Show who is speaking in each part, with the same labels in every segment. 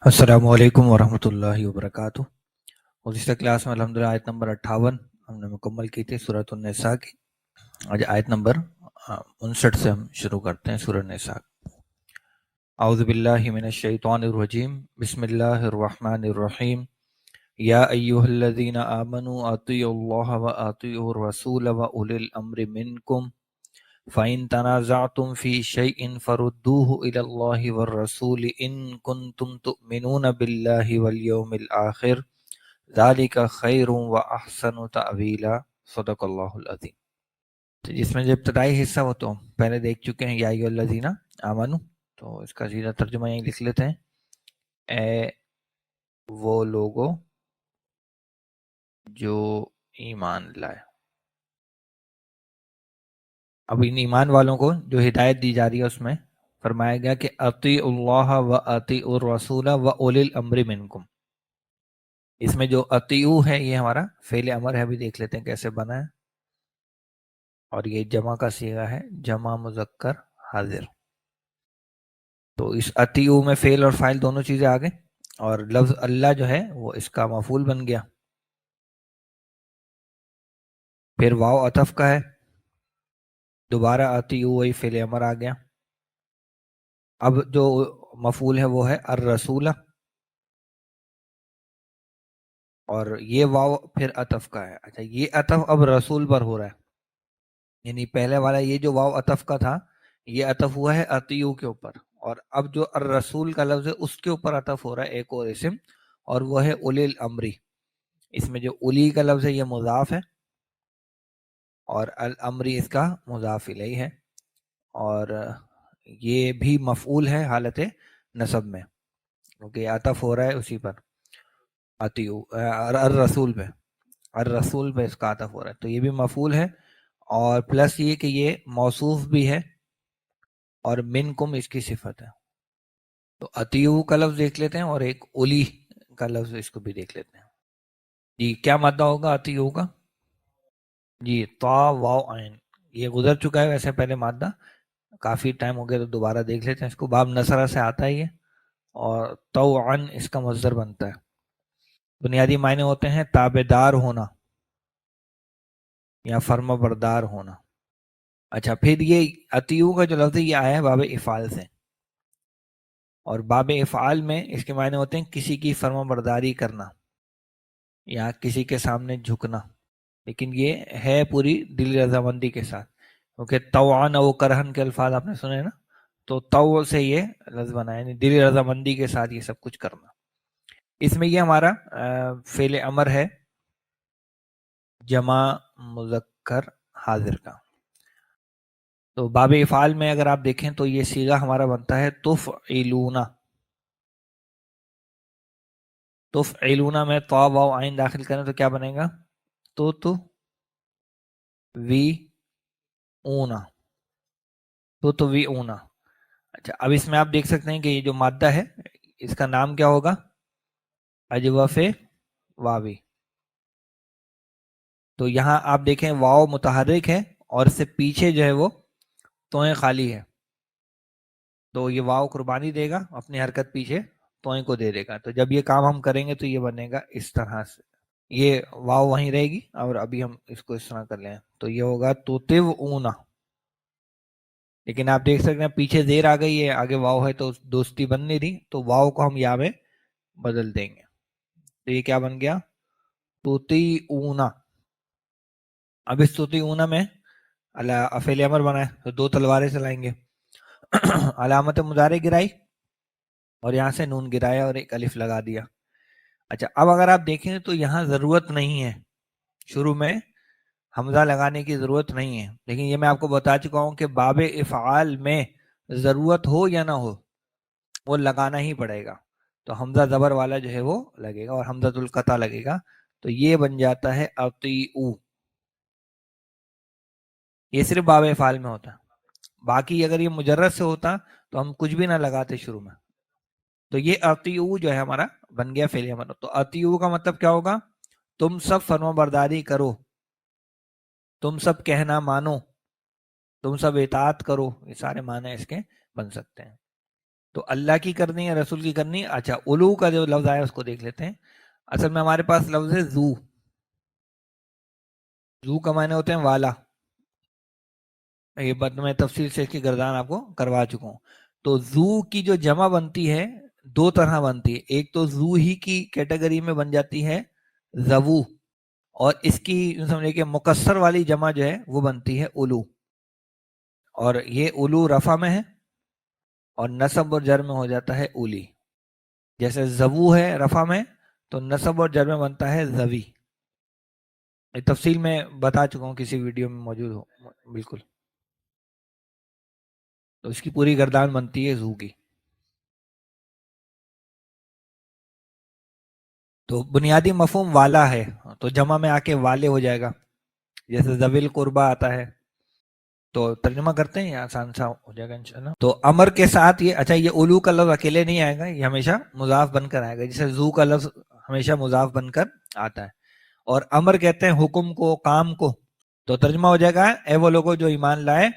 Speaker 1: السلام علیکم ورحمۃ اللہ وبرکاتہ۔ گزشتہ کلاس میں الحمدللہ آیت نمبر 58 ہم نے مکمل کی تھی سورۃ النساء کی۔ آج آیت نمبر 59 سے ہم شروع کرتے ہیں سورۃ النساء۔ اعوذ باللہ من الشیطان الرجیم، بسم اللہ الرحمن الرحیم۔ یا ایہا الذین آمنوا اطیعوا اللہ واطیعوا الرسول واولی الامر منکم فَإِن تَنَازَعْتُمْ فِي شَيْءٍ فَرُدُّوهُ إِلَى اللَّهِ وَالرَّسُولِ إِن كُنتُمْ تُؤْمِنُونَ بِاللَّهِ وَالْيَوْمِ الْآخِرِ ذَلِكَ خَيْرٌ وَأَحْسَنُ تَأْوِيلًا۔ صدق اللہ العظیم۔ تو جس میں جو ابتدائی حصہ وہ تو پہلے دیکھ چکے ہیں، یا ایھا الذین آمنو، تو اس کا سیدھا ترجمہ یہیں لکھ لیتے ہیں، اے وہ لوگوں جو ایمان لائے۔ اب ان ایمان والوں کو جو ہدایت دی جا رہی ہے اس میں فرمایا گیا کہ اطیعوا اللہ و اطیعوا الرسول و اولی الامر منکم۔ اس میں جو اطیعوا ہے یہ ہمارا فعل امر ہے، ابھی دیکھ لیتے ہیں کیسے بنا ہے، اور یہ جمع کا صیغہ ہے، جمع مذکر حاضر۔ تو اس اطیعوا میں فعل اور فاعل دونوں چیزیں آ گئیں، اور لفظ اللہ جو ہے وہ اس کا مفعول بن گیا۔ پھر واو عطف کا ہے، دوبارہ اطیعوا وہی فعل امر آ گیا۔ اب جو مفعول ہے وہ ہے الرسول، اور یہ واو پھر عطف کا ہے۔ اچھا، یہ عطف اب رسول پر ہو رہا ہے، یعنی پہلے والا یہ جو واو عطف کا تھا یہ عطف ہوا ہے اطیعوا کے اوپر، اور اب جو الرسول کا لفظ ہے اس کے اوپر عطف ہو رہا ہے ایک اور اسم، اور وہ ہے اولی الامری۔ اس میں جو اولی کا لفظ ہے یہ مضاف ہے، اور الامری اس کا مضاف الیہ ہے، اور یہ بھی مفعول ہے حالت نصب میں، کیونکہ یہ عطف ہو رہا ہے اسی پر، الرسول پہ، الرسول پہ اس کا عطف ہو رہا ہے، تو یہ بھی مفعول ہے، اور پلس یہ کہ یہ موصوف بھی ہے، اور منکم اس کی صفت ہے۔ تو اطیعوا کا لفظ دیکھ لیتے ہیں، اور ایک اولی کا لفظ اس کو بھی دیکھ لیتے ہیں۔ جی کیا مادہ ہوگا اطیعوا کا؟ جی طا واو عین، یہ گزر چکا ہے ویسے پہلے مادہ، کافی ٹائم ہو گیا تو دوبارہ دیکھ لیتے ہیں اس کو۔ باب نصرہ سے آتا ہے یہ، اور طوعا اس کا مصدر بنتا ہے۔ بنیادی معنی ہوتے ہیں تابعدار ہونا یا فرما بردار ہونا۔ اچھا، پھر یہ اطیعوا کا جو لفظ ہے یہ آیا ہے باب افعال سے، اور باب افعال میں اس کے معنی ہوتے ہیں کسی کی فرما برداری کرنا یا کسی کے سامنے جھکنا، لیکن یہ ہے پوری دل رضامندی کے ساتھ، کیونکہ طوعن و کرہن کے الفاظ آپ نے سنے نا، تو تو سے یہ لفظ بنا ہے، یعنی دل رضامندی کے ساتھ یہ سب کچھ کرنا۔ اس میں یہ ہمارا فعل امر ہے جمع مذکر حاضر کا۔ تو باب افعال میں اگر آپ دیکھیں تو یہ صیغہ ہمارا بنتا ہے تفعلون۔ تفعلون میں طا واو عین داخل کریں تو کیا بنے گا؟ تو وی اونا، تو وی اونا۔ اچھا، اب اس میں آپ دیکھ سکتے ہیں کہ یہ جو مادہ ہے اس کا نام کیا ہوگا؟ اجوف واوی۔ تو یہاں آپ دیکھیں واو متحرک ہے، اور اس سے پیچھے جو ہے وہ توئیں خالی ہے، تو یہ واو قربانی دے گا اپنی حرکت پیچھے توئیں کو دے دے گا، تو جب یہ کام ہم کریں گے تو یہ بنے گا اس طرح سے، یہ واو وہیں رہے گی، اور ابھی ہم اس کو اس طرح کر لیں تو یہ ہوگا توتوعون۔ لیکن آپ دیکھ سکتے ہیں پیچھے زیر آ گئی ہے، آگے واو ہے تو دوستی بن نہیں رہی، تو واو کو ہم یا میں بدل دیں گے، تو یہ کیا بن گیا؟ توتیعون۔ اب اس توتیعون میں فعل امر بنا ہے تو دو تلواریں چلائیں گے، علامت مضارع گرائی اور یہاں سے نون گرایا اور ایک الف لگا دیا۔ اچھا، اب اگر آپ دیکھیں تو یہاں ضرورت نہیں ہے شروع میں حمزہ لگانے کی، ضرورت نہیں ہے، لیکن یہ میں آپ کو بتا چکا ہوں کہ باب افعال میں ضرورت ہو یا نہ ہو وہ لگانا ہی پڑے گا، تو حمزہ زبر والا جو ہے وہ لگے گا، اور حمزہ القطع لگے گا، تو یہ بن جاتا ہے اطیعوا۔ یہ صرف باب افعال میں ہوتا ہے، باقی اگر یہ مجرد سے ہوتا تو ہم کچھ بھی نہ لگاتے شروع میں۔ تو یہ اطیعوا جو ہے ہمارا بن گیا فعل امر۔ تو اطیعوا کا مطلب کیا ہوگا؟ تم سب فرما برداری کرو، تم سب کہنا مانو، تم سب اطاعت کرو، یہ سارے معنی اس کے بن سکتے ہیں۔ تو اللہ کی کرنی ہے رسول کی کرنی. اچھا الو کا جو لفظ آیا اس کو دیکھ لیتے ہیں. اصل میں ہمارے پاس لفظ ہے زو. زو کا معنی ہوتے ہیں والا. یہ بات میں تفصیل سے اس کی گردان آپ کو کروا چکا ہوں. تو زو کی جو جمع بنتی ہے دو طرح بنتی ہے. ایک تو زو ہی کی کیٹیگری میں بن جاتی ہے زوو, اور اس کی سمجھے کہ مکسر والی جمع جو ہے وہ بنتی ہے الو. اور یہ الو رفع میں ہے اور نصب اور جر میں ہو جاتا ہے اولی. جیسے زوو ہے رفع میں تو نصب اور جر میں بنتا ہے زوی. تفصیل میں بتا چکا ہوں, کسی ویڈیو میں موجود ہو بالکل. تو اس کی پوری گردان بنتی ہے زو کی. تو بنیادی مفہوم والا ہے, تو جمع میں آ کے والے ہو جائے گا, جیسے ذویل قربا آتا ہے. تو ترجمہ کرتے ہیں, یا آسان سا ہو جائے گا انشاءاللہ. تو امر کے ساتھ یہ, اچھا یہ اولو کا لفظ اکیلے نہیں آئے گا, یہ ہمیشہ مضاف بن کر آئے گا, جیسے زو کا لفظ ہمیشہ مضاف بن کر آتا ہے. اور امر کہتے ہیں حکم کو, کام کو. تو ترجمہ ہو جائے گا اے وہ لوگوں جو ایمان لائے,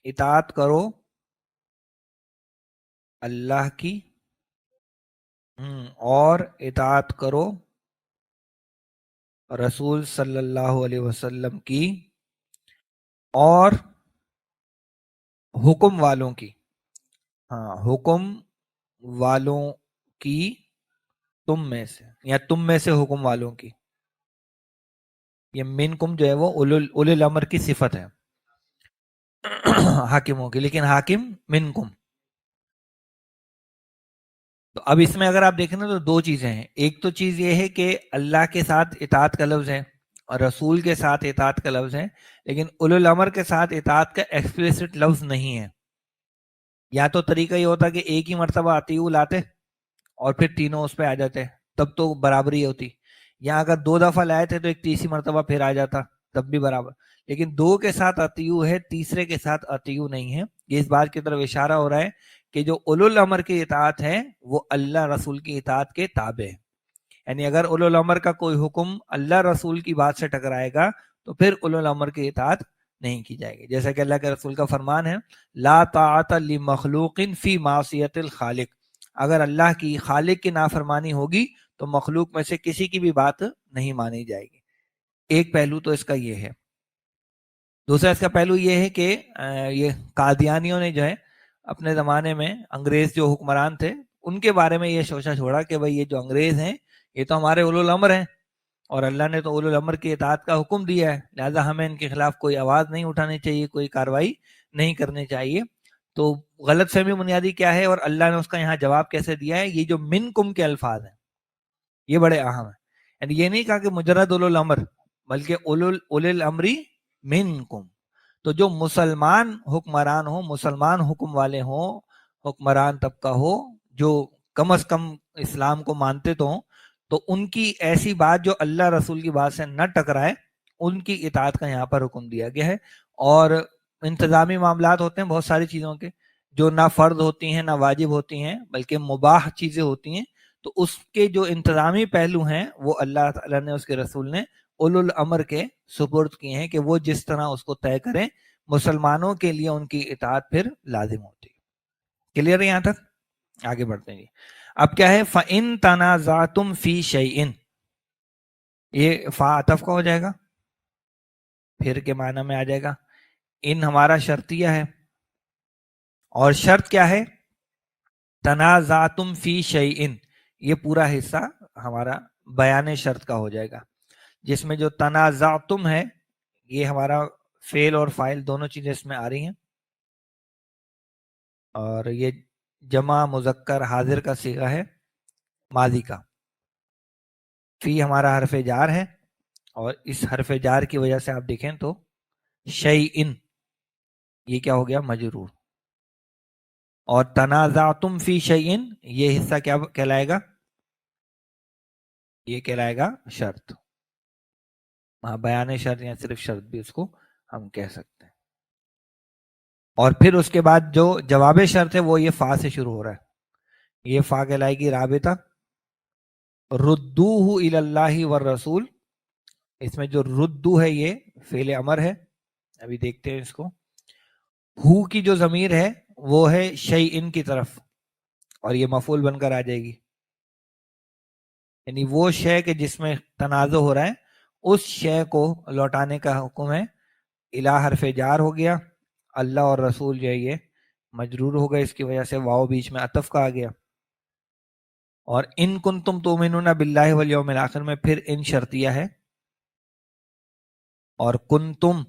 Speaker 1: اطاعت کرو اللہ کی, اور اطاعت کرو رسول صلی اللہ علیہ وسلم کی, اور حکم والوں کی. ہاں حکم والوں کی تم میں سے, یا تم میں سے حکم والوں کی. یہ منکم جو ہے وہ اولو الامر کی صفت ہے حاکموں کی, لیکن حاکم منکم. تو اب اس میں اگر آپ دیکھیں نا تو دو چیزیں ہیں. ایک تو چیز یہ ہے کہ اللہ کے ساتھ اطاعت کا لفظ ہے اور رسول کے ساتھ اطاعت کا لفظ ہے, لیکن اولو الامر کے ساتھ اطاعت کا ایکسپلیسٹ لفظ نہیں ہے. یا تو طریقہ یہ ہوتا کہ ایک ہی مرتبہ اطیعوا لاتے اور پھر تینوں اس پہ آ جاتے, تب تو برابری ہوتی. یا اگر دو دفعہ لائے تھے تو ایک تیسری مرتبہ پھر آ جاتا, تب بھی برابر. لیکن دو کے ساتھ اطیعوا ہے, تیسرے کے ساتھ اطیعوا نہیں ہے. یہ اس بات کی طرف اشارہ ہو رہا ہے کہ جو اولو الامر کی اطاعت ہے وہ اللہ رسول کی اطاعت کے تابع ہے. یعنی اگر اولو الامر کا کوئی حکم اللہ رسول کی بات سے ٹکرائے گا تو پھر اولو الامر کی اطاعت نہیں کی جائے گی. جیسا کہ اللہ کے رسول کا فرمان ہے, لا طاعت لمخلوق فی معصیت الخالق. اگر اللہ کی, خالق کی نافرمانی ہوگی تو مخلوق میں سے کسی کی بھی بات نہیں مانی جائے گی. ایک پہلو تو اس کا یہ ہے. دوسرا اس کا پہلو یہ ہے کہ یہ قادیانیوں نے جو ہے اپنے زمانے میں انگریز جو حکمران تھے ان کے بارے میں یہ سوچا چھوڑا کہ بھئی یہ جو انگریز ہیں یہ تو ہمارے اولو الامر ہیں, اور اللہ نے تو اولو الامر کی اطاعت کا حکم دیا ہے, لہذا ہمیں ان کے خلاف کوئی آواز نہیں اٹھانی چاہیے, کوئی کاروائی نہیں کرنی چاہیے. تو غلط فہمی بنیادی کیا ہے, اور اللہ نے اس کا یہاں جواب کیسے دیا ہے. یہ جو منکم کے الفاظ ہیں یہ بڑے اہم ہیں. یعنی یہ نہیں کہا کہ مجرد اولو الامر, بلکہ اولو الامری منکم. تو جو مسلمان حکمران ہوں, مسلمان حکم والے ہوں, حکمران طبقہ ہو جو کم از کم اسلام کو مانتے تو ہوں, تو ان کی ایسی بات جو اللہ رسول کی بات سے نہ ٹکرائے ان کی اطاعت کا یہاں پر حکم دیا گیا ہے. اور انتظامی معاملات ہوتے ہیں بہت ساری چیزوں کے جو نہ فرض ہوتی ہیں نہ واجب ہوتی ہیں بلکہ مباح چیزیں ہوتی ہیں, تو اس کے جو انتظامی پہلو ہیں وہ اللہ تعالیٰ نے, اس کے رسول نے اولو الامر کے سپرد کیے ہیں کہ وہ جس طرح اس کو طے کریں, مسلمانوں کے لیے ان کی اطاعت پھر لازم ہوتی ہے. کلیئر ہے یہاں تک؟ آگے بڑھتے ہیں. اب کیا ہے, فَإِن تَنَازَعْتُمْ فِي شَيْءٍ, یہ فا عطف کا ہو جائے گا, پھر کے معنی میں آ جائے گا. ان ہمارا شرطیہ ہے, اور شرط کیا ہے, تنازعتم فی شیئن, یہ پورا حصہ ہمارا بیان شرط کا ہو جائے گا, جس میں جو تنازعتم ہے یہ ہمارا فعل اور فاعل دونوں چیزیں اس میں آ رہی ہیں, اور یہ جمع مذکر حاضر کا صیغہ ہے ماضی کا. فی ہمارا حرف جار ہے, اور اس حرف جار کی وجہ سے آپ دیکھیں تو شیئن یہ کیا ہو گیا, مجرور. اور تنازعتم فی شیئن یہ حصہ کیا کہلائے گا, یہ کہلائے گا شرط. بیان شرط یا صرف شرط بھی اس کو ہم کہہ سکتے ہیں. اور پھر اس کے بعد جو جواب شرط ہے وہ یہ فا سے شروع ہو رہا ہے, یہ فا کہلائے گی رابطہ. ردوہ الی اللہ والرسول, اس میں جو ردو ہے یہ فعل امر ہے, ابھی دیکھتے ہیں اس کو. ہو کی جو ضمیر ہے وہ ہے شیئن کی طرف, اور یہ مفعول بن کر آ جائے گی. یعنی وہ شے کہ جس میں تنازع ہو رہا ہے اس شے کو لوٹانے کا حکم ہے. الہ حرف جار ہو گیا, اللہ اور رسول جو ہے یہ مجرور ہو گئے, اس کی وجہ سے واو بیچ میں عطف کا آ گیا. اور ان کنتم تؤمنون باللہ والیوم الاخر میں پھر ان شرطیہ ہے. اور کنتم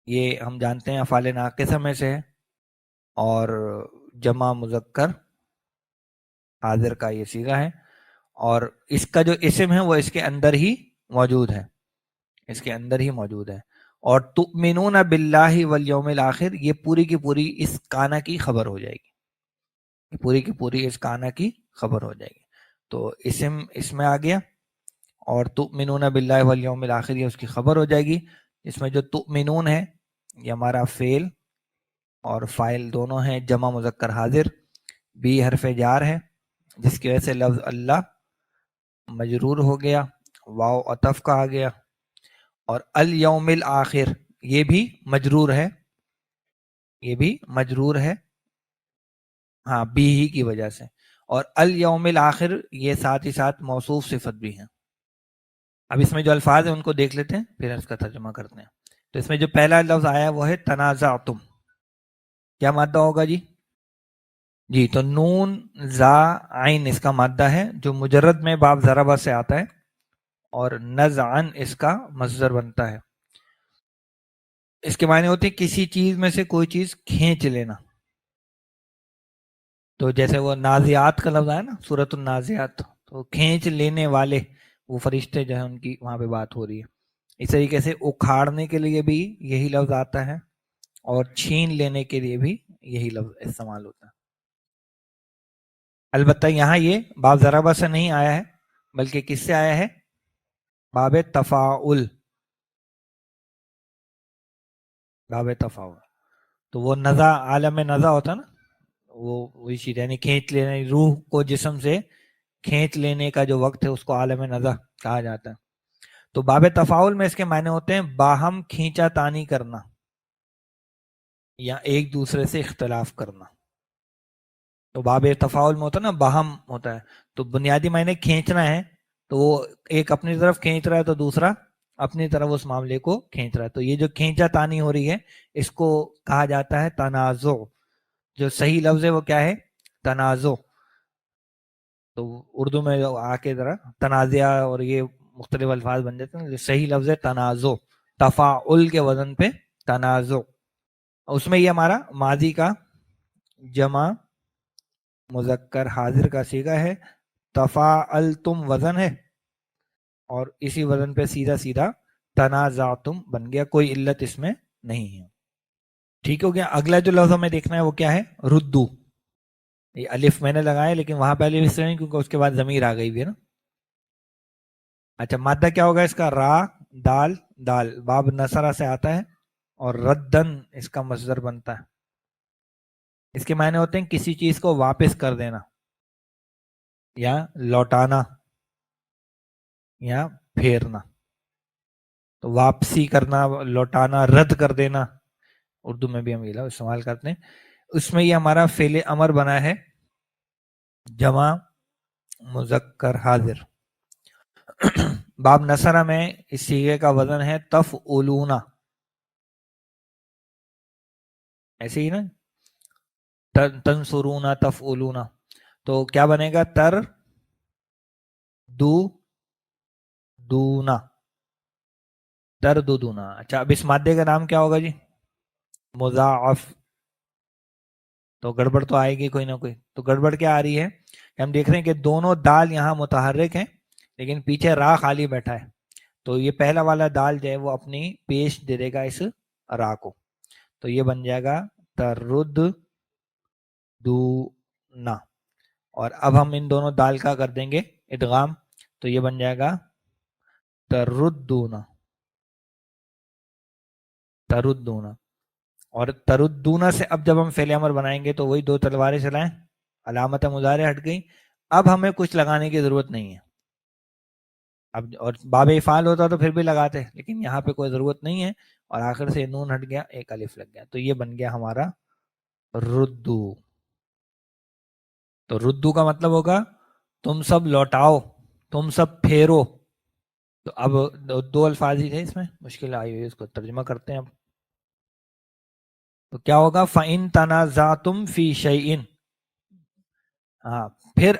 Speaker 1: یہ ہم جانتے ہیں افعال ناقصہ میں سے ہے, اور جمع مذکر حاضر کا یہ صیغہ ہے, اور اس کا جو اسم ہے وہ اس کے اندر ہی موجود ہے, اس کے اندر ہی موجود ہے. اور تؤمنون باللہ والیوم الاخر یہ پوری کی پوری اس کانا کی خبر ہو جائے گی, پوری کی پوری اس کانا کی خبر ہو جائے گی. تو اسم اس میں آ گیا, اور تؤمنون باللہ والیوم الاخر یہ اس کی خبر ہو جائے گی. اس میں جو تؤمنون ہے یہ ہمارا فعل اور فاعل دونوں ہیں, جمع مذکر حاضر, بی حرف جار ہے جس کی وجہ سے لفظ اللہ مجرور ہو گیا, واو عطف کا آ گیا. اور الیوم الاخر یہ بھی مجرور ہے, یہ بھی مجرور ہے ہاں بی ہی کی وجہ سے. اور الیوم الاخر یہ ساتھ ہی ساتھ موصوف صفت بھی ہے. اب اس میں جو الفاظ ہیں ان کو دیکھ لیتے ہیں پھر اس کا ترجمہ کرتے ہیں. تو اس میں جو پہلا لفظ آیا وہ ہے تنازعتم. کیا مادہ ہوگا جی؟ جی تو نون زا عین اس کا مادہ ہے جو مجرد میں باب ضربہ سے آتا ہے, اور نزعن اس کا مصدر بنتا ہے. اس کے معنی ہوتے ہیں کسی چیز میں سے کوئی چیز کھینچ لینا. تو جیسے وہ نازعات کا لفظ آیا نا سورۃ النازعات, تو کھینچ لینے والے وہ فرشتے جو ہیں ان کی وہاں پہ بات ہو رہی ہے. اس طریقے سے اکھاڑنے کے لیے بھی یہی لفظ آتا ہے, اور چھین لینے کے لیے بھی یہی لفظ استعمال ہوتا ہے. البتہ یہاں یہ باب ضربہ سے نہیں آیا ہے بلکہ کس سے آیا ہے؟ باب تفاعل, باب تفاعل. تو وہ نزا عالم نزا ہوتا نا, وہ وہی چیز یعنی کھینچ لینے, روح کو جسم سے کھینچ لینے کا جو وقت ہے اس کو عالم نزا کہا جاتا ہے. تو باب تفاعل میں اس کے معنی ہوتے ہیں باہم کھینچا تانی کرنا یا ایک دوسرے سے اختلاف کرنا. تو باب تفاعل میں ہوتا ہے نا باہم ہوتا ہے, تو بنیادی معنی کھینچنا ہے, تو وہ ایک اپنی طرف کھینچ رہا ہے تو دوسرا اپنی طرف اس معاملے کو کھینچ رہا ہے. تو یہ جو کھینچا تانی ہو رہی ہے اس کو کہا جاتا ہے تنازع. جو صحیح لفظ ہے وہ کیا ہے؟ تنازع. تو اردو میں آ کے ذرا تنازعہ اور یہ مختلف الفاظ بن جاتے ہیں. صحیح لفظ ہے تنازع, تفاعل کے وزن پہ تنازع. اس میں یہ ہمارا ماضی کا جمع مذکر حاضر کا صیغہ ہے, تفاعلتم وزن ہے, اور اسی وزن پہ سیدھا سیدھا تنازعتم بن گیا, کوئی علت اس میں نہیں ہے. ٹھیک ہو گیا. اگلا جو لفظ ہمیں دیکھنا ہے وہ کیا ہے؟ ردو. یہ الف میں نے لگایا لیکن وہاں پہ الف اس نہیں کیونکہ اس کے بعد ضمیر آ گئی بھی ہے نا. اچھا مادہ کیا ہوگا اس کا؟ را دال دال, باب نصرہ سے آتا ہے, اور ردن اس کا مصدر بنتا ہے. اس کے معنی ہوتے ہیں کسی چیز کو واپس کر دینا, یا لوٹانا, یا پھیرنا. تو واپسی کرنا, لوٹانا, رد کر دینا, اردو میں بھی ہم یہ لفظ استعمال کرتے ہیں. اس میں یہ ہمارا فعل امر بنا ہے جمع مذکر حاضر. باب نصرہ میں اس صیغے کا وزن ہے تفعلون, ایسے ہی نا, تنصرون تفعلون. تو کیا بنے گا؟ تر دو دونا, تر دو دونا. اچھا اب اس مادے کا نام کیا ہوگا جی؟ مضاعف. تو گڑبڑ تو آئے گی کوئی نہ کوئی. تو گڑبڑ کیا آ رہی ہے؟ ہم دیکھ رہے ہیں کہ دونوں دال یہاں متحرک ہیں لیکن پیچھے را خالی بیٹھا ہے. تو یہ پہلا والا دال جو ہے وہ اپنی پیش دے دے گا اس را کو, تو یہ بن جائے گا ترد دونا. اور اب ہم ان دونوں دال کا کر دیں گے ادغام, تو یہ بن جائے گا تردونا, تردونا. اور تردونا سے اب جب ہم فعل امر بنائیں گے تو وہی دو تلواریں چلائیں, علامت مضارع ہٹ گئی, اب ہمیں کچھ لگانے کی ضرورت نہیں ہے. اب اور باب افعال ہوتا تو پھر بھی لگاتے, لیکن یہاں پہ کوئی ضرورت نہیں ہے, اور آخر سے نون ہٹ گیا, ایک الف لگ گیا, تو یہ بن گیا ہمارا ردو. تو ردو کا مطلب ہوگا تم سب لوٹاؤ، تم سب پھیرو. تو اب دو الفاظ ہی تھے اس میں، مشکل آئی ہوئی، اس کو ترجمہ کرتے ہیں اب. تو کیا ہوگا؟ فَإِن تَنَازَعْتُمْ فِي شَيْءٍ. ہاں، پھر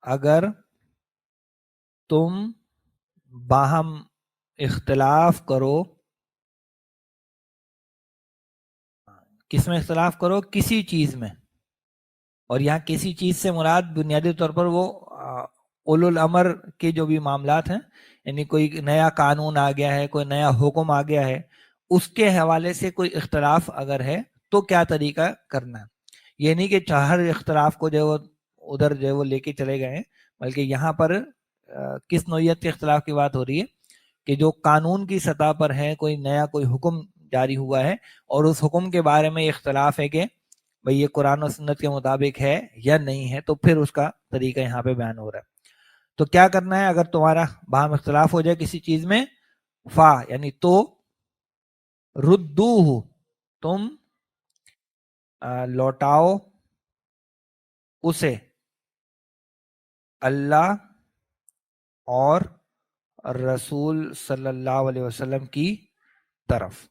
Speaker 1: اگر تم باہم اختلاف کرو. کس میں اختلاف کرو؟ کسی چیز میں. اور یہاں کسی چیز سے مراد بنیادی طور پر وہ اولو الامر کے جو بھی معاملات ہیں، یعنی کوئی نیا قانون آ گیا ہے، کوئی نیا حکم آ گیا ہے، اس کے حوالے سے کوئی اختلاف اگر ہے تو کیا طریقہ کرنا ہے. یہ نہیں کہ ہر اختلاف کو جو ادھر جو وہ لے کے چلے گئے ہیں، بلکہ یہاں پر کس نوعیت کے اختلاف کی بات ہو رہی ہے کہ جو قانون کی سطح پر ہے، کوئی نیا کوئی حکم جاری ہوا ہے اور اس حکم کے بارے میں اختلاف ہے کہ بھئی یہ قرآن و سنت کے مطابق ہے یا نہیں ہے، تو پھر اس کا طریقہ یہاں پہ بیان ہو رہا ہے. تو کیا کرنا ہے اگر تمہارا باہم اختلاف ہو جائے کسی چیز میں؟ فا یعنی تو، ردوہ تم لوٹاؤ اسے، اللہ اور رسول صلی اللہ علیہ وسلم کی طرف.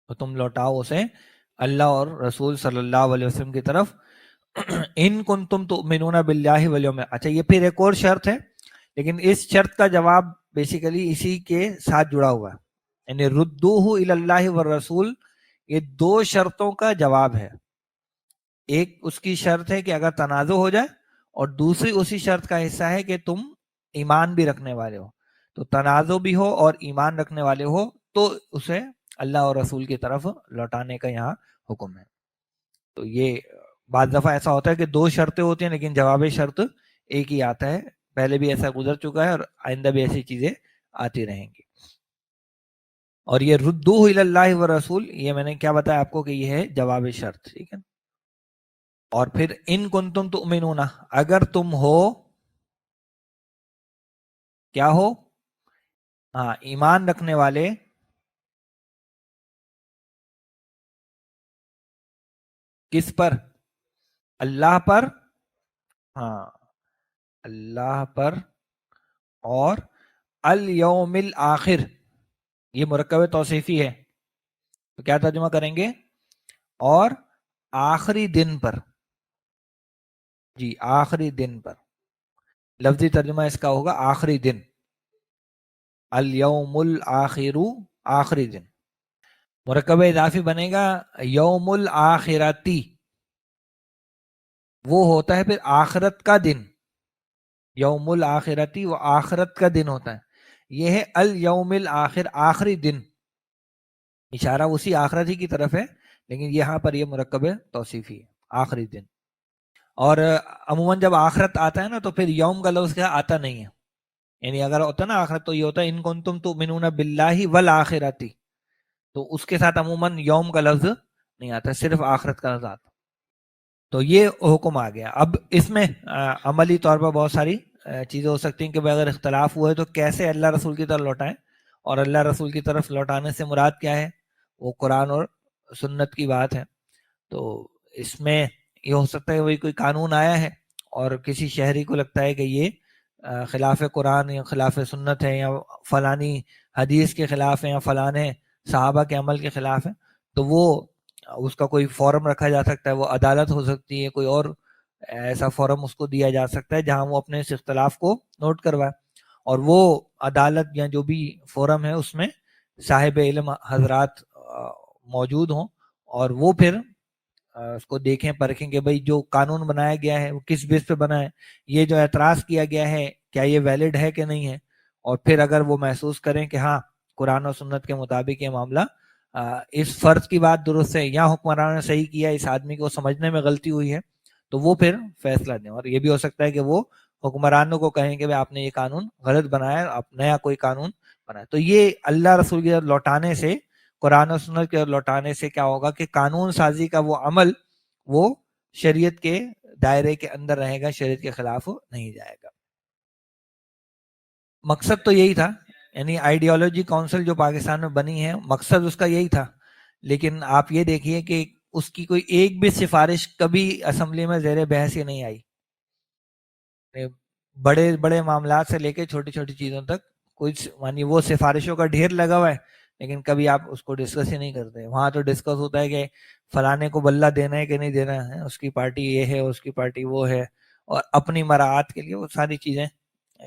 Speaker 1: تو تم لوٹاؤ اسے اللہ اور رسول صلی اللہ علیہ وسلم کی طرف. ان کنتم تؤمنون باللہ والیوم. اچھا، یہ پھر ایک اور شرط ہے، لیکن اس شرط کا جواب بیسیکلی اسی کے ساتھ جڑا ہوا ہے. یعنی ردوہ الی اللہ والرسول، یہ دو شرطوں کا جواب ہے. ایک اس کی شرط ہے کہ اگر تنازع ہو جائے، اور دوسری اسی شرط کا حصہ ہے کہ تم ایمان بھی رکھنے والے ہو. تو تنازع بھی ہو اور ایمان رکھنے والے ہو تو اسے اللہ اور رسول کی طرف لوٹانے کا یہاں حکم ہے. تو یہ بعض دفعہ ایسا ہوتا ہے کہ دو شرطیں ہوتی ہیں لیکن جواب شرط ایک ہی آتا ہے. پہلے بھی ایسا گزر چکا ہے اور آئندہ بھی ایسی چیزیں آتی رہیں گی. اور یہ ردوہ الی اللہ والرسول، یہ میں نے کیا بتایا آپ کو کہ یہ ہے جواب شرط. ٹھیک ہے. اور پھر ان کنتم تؤمنون، اگر تم ہو، کیا ہو؟ ہاں، ایمان رکھنے والے. کس پر؟ اللہ پر. ہاں، اللہ پر. اور الیوم الآخر، یہ مرکب توصیفی ہے، تو کیا ترجمہ کریں گے؟ اور آخری دن پر. جی، آخری دن پر. لفظی ترجمہ اس کا ہوگا آخری دن. الیوم الآخر، آخری دن. مرکب اضافی بنے گا یوم الآخرتی، وہ ہوتا ہے پھر آخرت کا دن. یوم الآخرتی وہ آخرت کا دن ہوتا ہے. یہ ہے الیوم الآخر، آخری دن. اشارہ اسی آخرت ہی کی طرف ہے، لیکن یہاں پر یہ مرکب توصیفی ہے، آخری دن. اور عموماً جب آخرت آتا ہے نا تو پھر یوم کا لفظ کیا آتا نہیں ہے. یعنی اگر ہوتا ہے نا آخرت تو یہ ہوتا ہے ان کنتم تؤمنون باللہ والآخرتی، تو اس کے ساتھ عموماً یوم کا لفظ نہیں آتا، صرف آخرت کا لفظ آتا. تو یہ حکم آ گیا. اب اس میں عملی طور پر بہت ساری چیزیں ہو سکتی ہیں کہ اگر اختلاف ہوا ہے تو کیسے اللہ رسول کی طرف لوٹائیں. اور اللہ رسول کی طرف لوٹانے سے مراد کیا ہے؟ وہ قرآن اور سنت کی بات ہے. تو اس میں یہ ہو سکتا ہے وہی کوئی قانون آیا ہے اور کسی شہری کو لگتا ہے کہ یہ خلاف قرآن یا خلاف سنت ہے، یا فلانی حدیث کے خلاف ہے، یا فلانے صحابہ کے عمل کے خلاف ہے، تو وہ اس کا کوئی فورم رکھا جا سکتا ہے. وہ عدالت ہو سکتی ہے، کوئی اور ایسا فورم اس کو دیا جا سکتا ہے جہاں وہ اپنے اس اختلاف کو نوٹ کروائے. اور وہ عدالت یا جو بھی فورم ہے اس میں صاحب علم حضرات موجود ہوں، اور وہ پھر اس کو دیکھیں پرکھیں کہ بھئی جو قانون بنایا گیا ہے وہ کس بیس پہ بنا ہے، یہ جو اعتراض کیا گیا ہے کیا یہ ویلڈ ہے کہ نہیں ہے. اور پھر اگر وہ محسوس کریں کہ ہاں قرآن و سنت کے مطابق یہ معاملہ اس فرض کی بات درست ہے، یا حکمران نے صحیح کیا، اس آدمی کو سمجھنے میں غلطی ہوئی ہے، تو وہ پھر فیصلہ دیں. اور یہ بھی ہو سکتا ہے کہ وہ حکمرانوں کو کہیں کہ آپ نے یہ قانون غلط بنایا، آپ نیا کوئی قانون بنائے. تو یہ اللہ رسول کی لوٹانے سے، قرآن و سنت کے لوٹانے سے کیا ہوگا کہ قانون سازی کا وہ عمل وہ شریعت کے دائرے کے اندر رہے گا، شریعت کے خلاف نہیں جائے گا. مقصد تو یہی تھا، یعنی آئیڈیالوجی کونسل جو پاکستان میں بنی ہے مقصد اس کا یہی تھا. لیکن آپ یہ دیکھیے کہ اس کی کوئی ایک بھی سفارش کبھی اسمبلی میں زیر بحث ہی نہیں آئی. بڑے بڑے معاملات سے لے کے چھوٹی چھوٹی چیزوں تک کچھ مانی وہ سفارشوں کا ڈھیر لگا ہوا ہے لیکن کبھی آپ اس کو ڈسکس ہی نہیں کرتے. وہاں تو ڈسکس ہوتا ہے کہ فلانے کو بلہ دینا ہے کہ نہیں دینا ہے, اس کی پارٹی یہ ہے, اس کی پارٹی وہ ہے, اور اپنی مراعات کے لیے وہ ساری چیزیں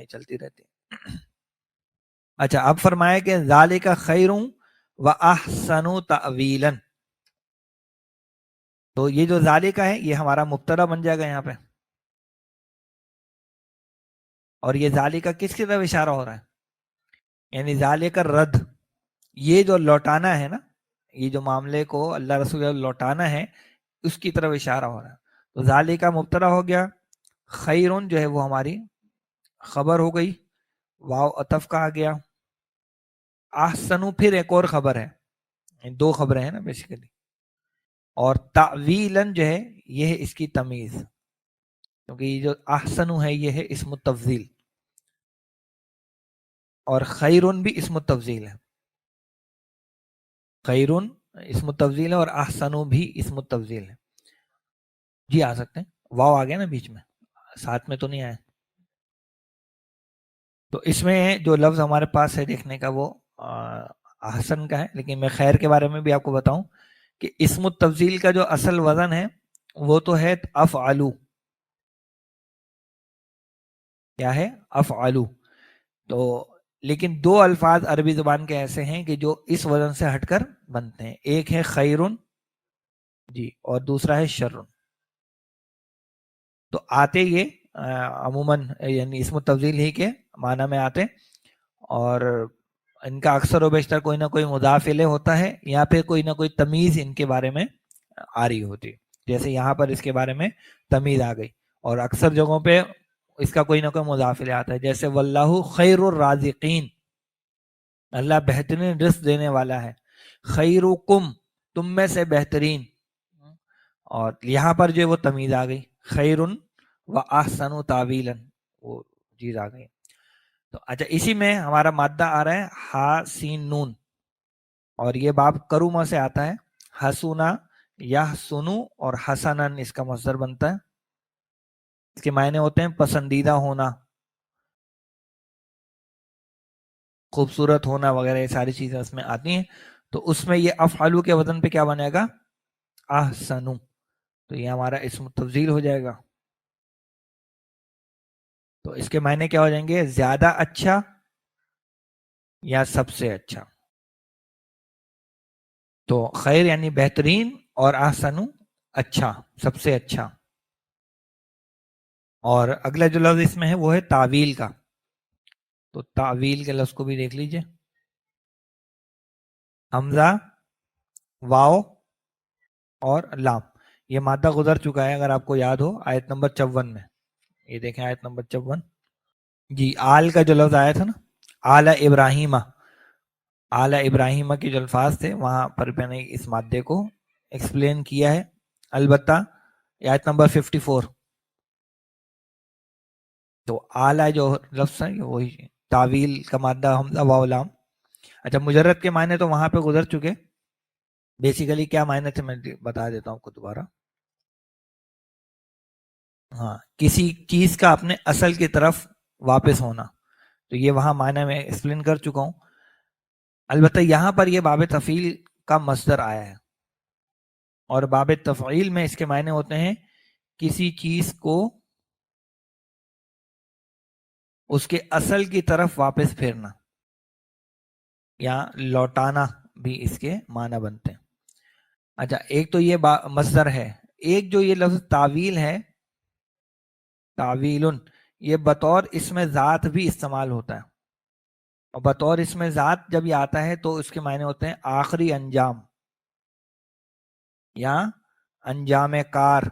Speaker 1: چلتی رہتی ہیں. اچھا اب فرمایا کہ ذالک خیر و احسن تأویلا. تو یہ جو ذالک ہے یہ ہمارا مبتدا بن جائے گا یہاں پہ, اور یہ ذالک کس کی طرف اشارہ ہو رہا ہے, یعنی ذالک رد, یہ جو لوٹانا ہے نا, یہ جو معاملے کو اللہ رسول لوٹانا ہے اس کی طرف اشارہ ہو رہا ہے. تو ذالک مبتدا ہو گیا, خیرون جو ہے وہ ہماری خبر ہو گئی, واو عطف کا آ گیا, احسنو پھر ایک اور خبر ہے, دو خبریں ہیں نا بیسیکلی, اور تعویلن جو ہے یہ ہے اس کی تمیز, کیونکہ یہ جو احسنو ہے یہ ہے اسم التفضیل, اور خیرن بھی اسم التفضیل ہے. خیرن اسم التفضیل ہے اور احسنو بھی اسم التفضیل ہے. جی آ سکتے ہیں, واو آ گیا نا بیچ میں, ساتھ میں تو نہیں آیا. تو اس میں جو لفظ ہمارے پاس ہے دیکھنے کا وہ احسن کا ہے, لیکن میں خیر کے بارے میں بھی آپ کو بتاؤں کہ اسم التفضیل کا جو اصل وزن ہے وہ تو ہے افعلو. کیا ہے؟ افعلو. تو لیکن دو الفاظ عربی زبان کے ایسے ہیں کہ جو اس وزن سے ہٹ کر بنتے ہیں, ایک ہے خیرن جی, اور دوسرا ہے شرن. تو آتے یہ عموماً یعنی اسم التفضیل ہی کے معنی میں آتے, اور ان کا اکثر و بیشتر کوئی نہ کوئی مضاف الیہ ہوتا ہے, یا پھر کوئی نہ کوئی تمیز ان کے بارے میں آ رہی ہوتی, جیسے یہاں پر اس کے بارے میں تمیز آ گئی, اور اکثر جگہوں پہ اس کا کوئی نہ کوئی مضاف الیہ آتا ہے, جیسے واللہ خیر الرازقین, اللہ بہترین رزق دینے والا ہے, خیرکم تم میں سے بہترین, اور یہاں پر جو وہ تمیز آ گئی, خیرن و احسن تاویلا, وہ چیز آ گئی. تو اچھا اسی میں ہمارا مادہ آ رہا ہے ہا سین نون, اور یہ باب کروما سے آتا ہے, حسنا یحسنو اور حسنن اس کا مصدر بنتا ہے. اس کے معنی ہوتے ہیں پسندیدہ ہونا, خوبصورت ہونا وغیرہ, یہ ساری چیزیں اس میں آتی ہیں. تو اس میں یہ افعلو کے وزن پہ کیا بنے گا؟ احسنو. تو یہ ہمارا اسم تفضیل ہو جائے گا. تو اس کے معنی کیا ہو جائیں گے؟ زیادہ اچھا یا سب سے اچھا. تو خیر یعنی بہترین, اور احسنو اچھا, سب سے اچھا. اور اگلا جو لفظ اس میں ہے وہ ہے تعویل کا. تو تعویل کے لفظ کو بھی دیکھ لیجئے, حمزہ, واو اور لام. یہ مادہ گزر چکا ہے اگر آپ کو یاد ہو آیت نمبر 54 میں. یہ دیکھیں آیت نمبر 54. جی آل کا جو لفظ آیا تھا نا, آل ابراہیم, آل ابراہیم کے جو الفاظ تھے وہاں پر میں نے اس مادے کو ایکسپلین کیا ہے. البتہ آیت نمبر 54. تو آل جو لفظ ہے وہی تعویل کا مادہ حمزہ واو لام. اچھا مجرد کے معنی تو وہاں پہ گزر چکے, بیسیکلی کیا معنی تھے میں بتا دیتا ہوں آپ کو دوبارہ. ہاں, کسی چیز کا اپنے اصل کی طرف واپس ہونا, تو یہ وہاں معنی میں ایکسپلین کر چکا ہوں. البتہ یہاں پر یہ باب تفعیل کا مصدر آیا ہے, اور باب تفعیل میں اس کے معنی ہوتے ہیں کسی چیز کو اس کے اصل کی طرف واپس پھیرنا یا لوٹانا بھی اس کے معنی بنتے ہیں. اچھا ایک تو یہ مصدر ہے, ایک جو یہ لفظ تعویل ہے, تعویلن, یہ بطور اسم ذات بھی استعمال ہوتا ہے, اور بطور اسم ذات جب یہ آتا ہے تو اس کے معنی ہوتے ہیں آخری انجام یا انجام کار,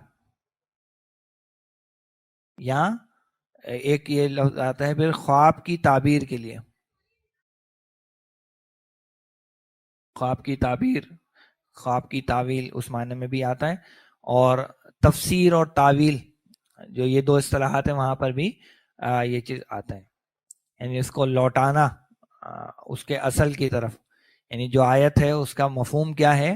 Speaker 1: یا ایک یہ لفظ آتا ہے پھر خواب کی تعبیر کے لیے, خواب کی تعبیر, خواب کی تعویل اس معنی میں بھی آتا ہے. اور تفسیر اور تعویل جو یہ دو اصطلاحات ہیں وہاں پر بھی یہ چیز آتا ہے, یعنی اس کو لوٹانا اس کے اصل کی طرف, یعنی جو آیت ہے اس کا مفہوم کیا ہے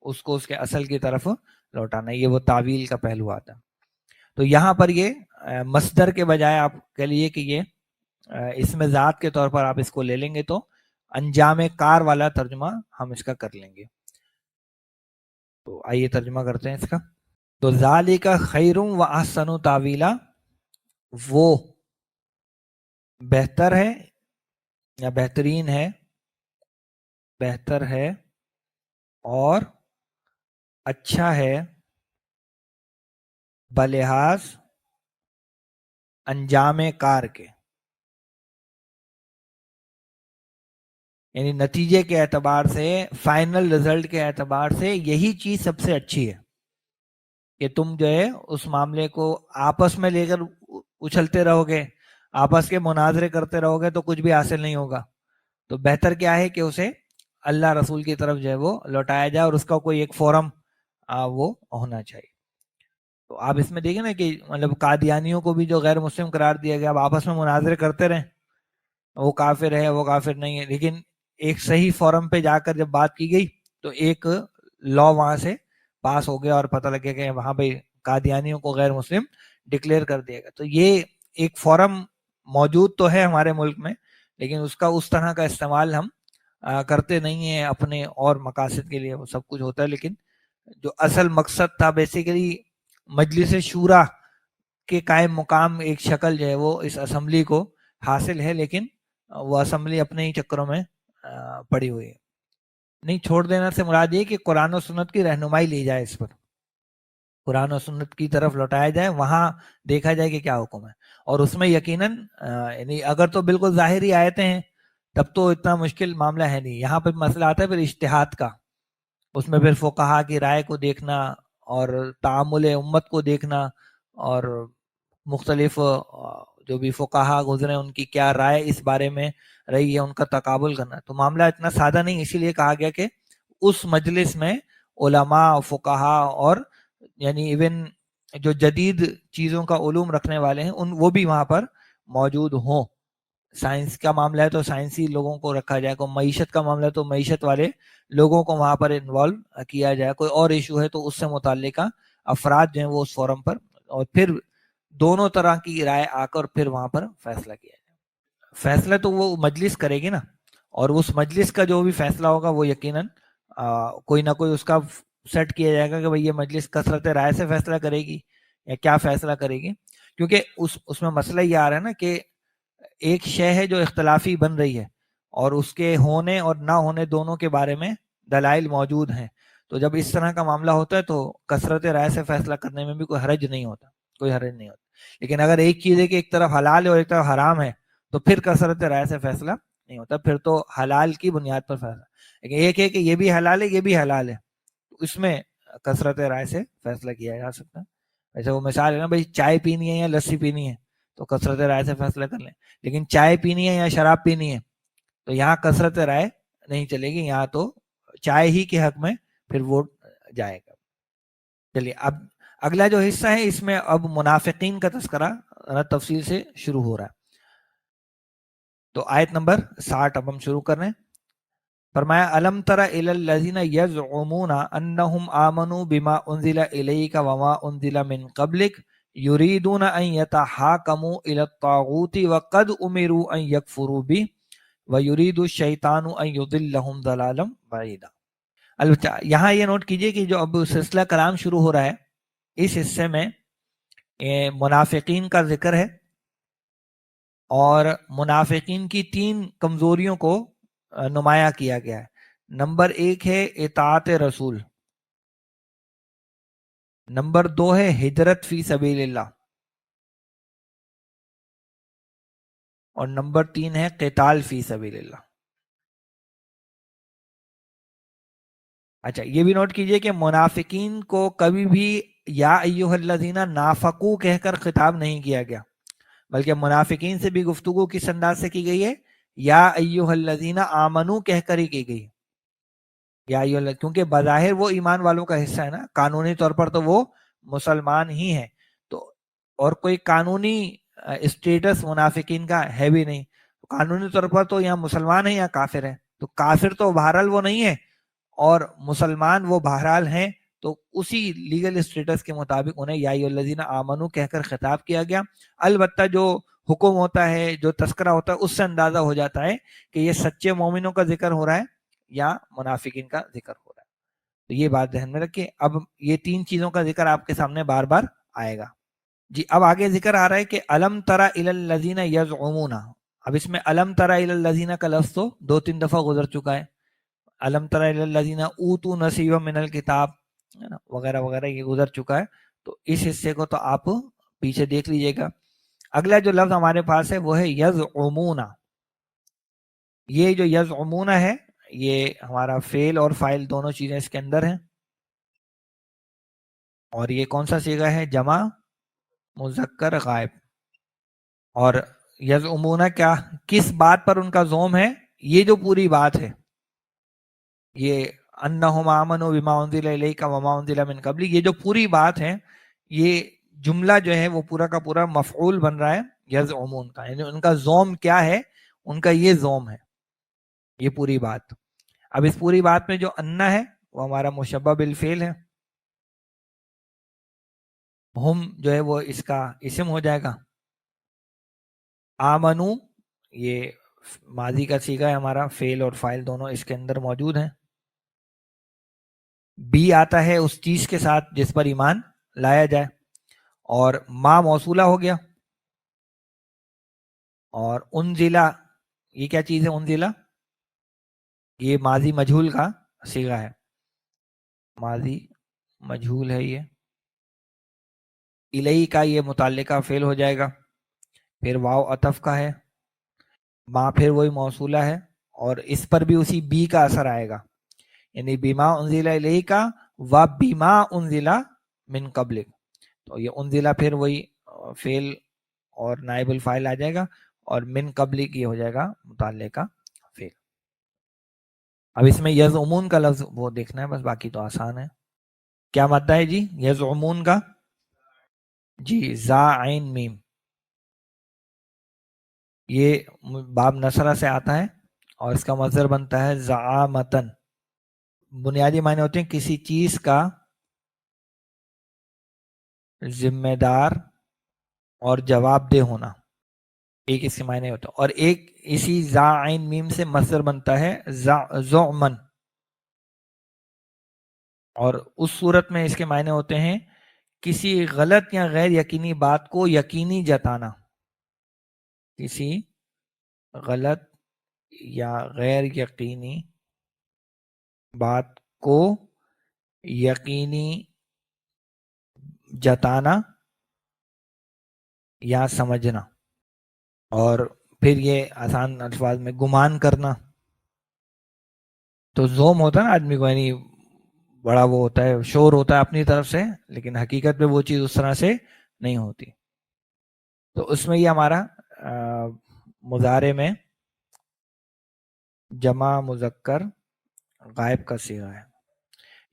Speaker 1: اس کو اس کے اصل کی طرف لوٹانا، یہ وہ تعویل کا پہلو آتا ہے. تو یہاں پر یہ مصدر کے بجائے آپ کہہ لیجیے کہ یہ اسم ذات کے طور پر آپ اس کو لے لیں گے تو انجام کار والا ترجمہ ہم اس کا کر لیں گے. تو آئیے ترجمہ کرتے ہیں اس کا. تو ذالک خیر و احسن تعویلا، وہ بہتر ہے یا بہترین ہے، بہتر ہے اور اچھا ہے بلحاظ انجام کار کے، یعنی نتیجے کے اعتبار سے، فائنل رزلٹ کے اعتبار سے یہی چیز سب سے اچھی ہے کہ تم جو ہے اس معاملے کو آپس میں لے کر اچھلتے رہو گے، آپس کے مناظرے کرتے رہو گے تو کچھ بھی حاصل نہیں ہوگا. تو بہتر کیا ہے کہ اسے اللہ رسول کی طرف جو ہے وہ لوٹایا جائے اور اس کا کوئی ایک فورم وہ ہونا چاہیے. تو آپ اس میں دیکھیں نا کہ مطلب قادیانیوں کو بھی جو غیر مسلم قرار دیا گیا، اب آپس میں مناظرے کرتے رہیں، وہ کافر ہے وہ کافر نہیں ہے، لیکن ایک صحیح فورم پہ جا کر جب بات کی گئی تو ایک لا وہاں سے پاس ہو گیا اور پتہ لگے کہ وہاں پہ قادیانیوں کو غیر مسلم ڈکلیئر کر دیا گیا. تو یہ ایک فورم موجود تو ہے ہمارے ملک میں، لیکن اس کا اس طرح کا استعمال ہم کرتے نہیں ہیں اپنے اور مقاصد کے لیے. وہ سب کچھ ہوتا ہے، لیکن جو اصل مقصد تھا بیسیکلی مجلس شورا کے قائم مقام ایک شکل جو ہے وہ اس اسمبلی کو حاصل ہے، لیکن وہ اسمبلی اپنے ہی چکروں میں پڑی ہوئی ہے. نہیں، چھوڑ دینا سے مراد یہ کہ قرآن و سنت کی رہنمائی لی جائے، اس پر قرآن و سنت کی طرف لوٹایا جائے، وہاں دیکھا جائے کہ کیا حکم ہے. اور اس میں یقیناً یعنی اگر تو بالکل ظاہری آیتیں ہیں تب تو اتنا مشکل معاملہ ہے نہیں. یہاں پہ مسئلہ آتا ہے پھر اجتہاد کا، اس میں پھر فقہا کی رائے کو دیکھنا اور تعامل امت کو دیکھنا اور مختلف جو بھی فقہا گزرے ان کی کیا رائے اس بارے میں رہی ہے ان کا تقابل کرنا. تو معاملہ اتنا سادہ نہیں، اسی لیے کہا گیا کہ اس مجلس میں علماء، فقہا اور یعنی ایون جو جدید چیزوں کا علوم رکھنے والے ہیں وہ بھی وہاں پر موجود ہوں. سائنس کا معاملہ ہے تو سائنسی لوگوں کو رکھا جائے، کوئی معیشت کا معاملہ ہے تو معیشت والے لوگوں کو وہاں پر انوالو کیا جائے، کوئی اور ایشو ہے تو اس سے متعلقہ افراد جو ہیں وہ اس فورم پر، اور پھر دونوں طرح کی رائے آ کر پھر وہاں پر فیصلہ کیا جائے. فیصلہ تو وہ مجلس کرے گی نا، اور اس مجلس کا جو بھی فیصلہ ہوگا وہ یقیناً کوئی نہ کوئی اس کا سیٹ کیا جائے گا کہ بھئی یہ مجلس کثرت رائے سے فیصلہ کرے گی یا کیا فیصلہ کرے گی. کیونکہ اس میں مسئلہ یہ آ رہا ہے نا کہ ایک شے ہے جو اختلافی بن رہی ہے اور اس کے ہونے اور نہ ہونے دونوں کے بارے میں دلائل موجود ہیں. تو جب اس طرح کا معاملہ ہوتا ہے تو کثرت رائے سے فیصلہ کرنے میں بھی کوئی حرج نہیں ہوتا، کوئی حرج نہیں ہوتا. لیکن اگر ایک چیز ہے کہ ایک طرف حلال ہے اور ایک طرف حرام ہے تو پھر کثرت رائے سے فیصلہ نہیں ہوتا، پھر تو حلال کی بنیاد پر فیصلہ. لیکن ایک ہے کہ یہ بھی حلال ہے یہ بھی حلال ہے، تو اس میں کثرت رائے سے فیصلہ کیا جا سکتا ہے. ویسے وہ مثال ہے نا بھائی، چائے پینی ہے یا لسی پینی ہے تو کثرت رائے سے فیصلہ کر لیں، لیکن چائے پینی ہے یا شراب پینی ہے تو یہاں کثرت رائے نہیں چلے گی، یہاں تو چائے ہی کے حق میں پھر ووٹ جائے گا. چلیے اب اگلا جو حصہ ہے اس میں اب منافقین کا تذکرہ تفصیل سے شروع ہو رہا ہے. تو آیت نمبر 60 اب ہم شروع کر رہے ہیں. فرمایا الم تر الی الذین یزعمون انہم آمنوا بما انزل الیک وما انزل من قبلک یریدون ان یتحاکموا الی الطاغوت وقد امروا ان یکفروا به ویرید الشیطان ان یضلهم ضلالا بعیدا. البتہ یہاں یہ نوٹ کیجئے کہ جو اب سلسلہ کلام شروع ہو رہا ہے اس حصے میں منافقین کا ذکر ہے اور منافقین کی 3 کمزوریوں کو نمایاں کیا گیا ہے. نمبر 1 ہے اطاعت رسول، نمبر 2 ہے ہجرت فی سبیل اللہ، اور نمبر 3 ہے قتال فی سبیل اللہ. اچھا یہ بھی نوٹ کیجئے کہ منافقین کو کبھی بھی یا ایھا الذین نافقوا کہہ کر خطاب نہیں کیا گیا، بلکہ منافقین سے بھی گفتگو کس انداز سے کی گئی ہے؟ یا ایھا الذین آمنوا کہہ کر ہی کی گئی. یا کیونکہ بظاہر وہ ایمان والوں کا حصہ ہے نا، قانونی طور پر تو وہ مسلمان ہی ہیں، تو اور کوئی قانونی اسٹیٹس منافقین کا ہے بھی نہیں. قانونی طور پر تو یہاں مسلمان ہیں یا کافر ہیں، تو کافر تو بہرحال وہ نہیں ہے اور مسلمان وہ بہرحال ہیں تو اسی لیگل اسٹیٹس کے مطابق انہیں یا ایھا الذین آمنو کہہ کر خطاب کیا گیا. البتہ جو حکم ہوتا ہے، جو تذکرہ ہوتا ہے، اس سے اندازہ ہو جاتا ہے کہ یہ سچے مومنوں کا ذکر ہو رہا ہے یا منافقین کا ذکر ہو رہا ہے. تو یہ بات ذہن میں رکھیے. اب یہ تین چیزوں کا ذکر آپ کے سامنے بار بار آئے گا. جی اب آگے ذکر آ رہا ہے کہ الم تری الی الذین یزعمون. اب اس میں الم تری الی الذین کا لفظ تو 2-3 دفعہ گزر چکا ہے. الم تری الی الذین اوتوا نصیبا من الکتاب وغیرہ وغیرہ یہ گزر چکا ہے. تو اس حصے کو تو آپ پیچھے دیکھ لیجئے گا. اگلا جو لفظ ہمارے پاس ہے وہ ہے یزعمون. یہ جو یزعمون ہے یہ ہمارا فعل اور فاعل دونوں چیزیں اس کے اندر ہیں. اور یہ کون سا صیغہ ہے؟ جمع مذکر غائب. اور یزعمون کیا کس بات پر ان کا زوم ہے؟ یہ جو پوری بات ہے، یہ انہم آمنوا بما انزل الیک وما انزل من قبل، یہ جو پوری بات ہے، یہ جملہ جو ہے وہ پورا کا پورا مفعول بن رہا ہے یزعمون کا. یعنی ان کا زوم کیا ہے؟ ان کا یہ زوم ہے، یہ پوری بات. اب اس پوری بات میں جو انا ہے وہ ہمارا مشبہ بالفعل ہے. ہم جو ہے وہ اس کا اسم ہو جائے گا. آمنو یہ ماضی کا صیغہ ہے ہمارا، فعل اور فاعل دونوں اس کے اندر موجود ہیں. بی آتا ہے اس چیز کے ساتھ جس پر ایمان لایا جائے. اور ما موصولہ ہو گیا. اور انزلہ یہ کیا چیز ہے؟ انزلہ یہ ماضی مجہول کا صیغہ ہے، ماضی مجہول ہے یہ. الی کا یہ متعلقہ فعل ہو جائے گا. پھر واو عطف کا ہے. ما پھر وہی موصولہ ہے اور اس پر بھی اسی بی کا اثر آئے گا. یعنی بما انزل الیک و بما انزل من قبلک. تو یہ انزلہ پھر وہی فعل اور نائب الفاعل آ جائے گا اور من قبلک یہ ہو جائے گا متعلقہ فعل. اب اس میں یزعمون کا لفظ وہ دیکھنا ہے بس، باقی تو آسان ہے. کیا مادہ ہے جی یزعمون کا؟ جی زا عین میم. یہ باب نصرہ سے آتا ہے اور اس کا مصدر بنتا ہے زعامتن. بنیادی معنی ہوتے ہیں کسی چیز کا ذمہ دار اور جواب دہ ہونا، ایک اس کے معنی ہوتا ہے. اور ایک اسی زا عین میم سے مصدر بنتا ہے زعمن. اور اس صورت میں اس کے معنی ہوتے ہیں کسی غلط یا غیر یقینی بات کو یقینی جتانا. کسی غلط یا غیر یقینی بات کو یقینی جتانا یا سمجھنا. اور پھر یہ آسان الفاظ میں گمان کرنا. تو زوم ہوتا ہے نا آدمی کو، یعنی بڑا وہ ہوتا ہے، شور ہوتا ہے اپنی طرف سے، لیکن حقیقت میں وہ چیز اس طرح سے نہیں ہوتی. تو اس میں یہ ہمارا مضارع میں جمع مذکر غائب کا صیغہ ہے.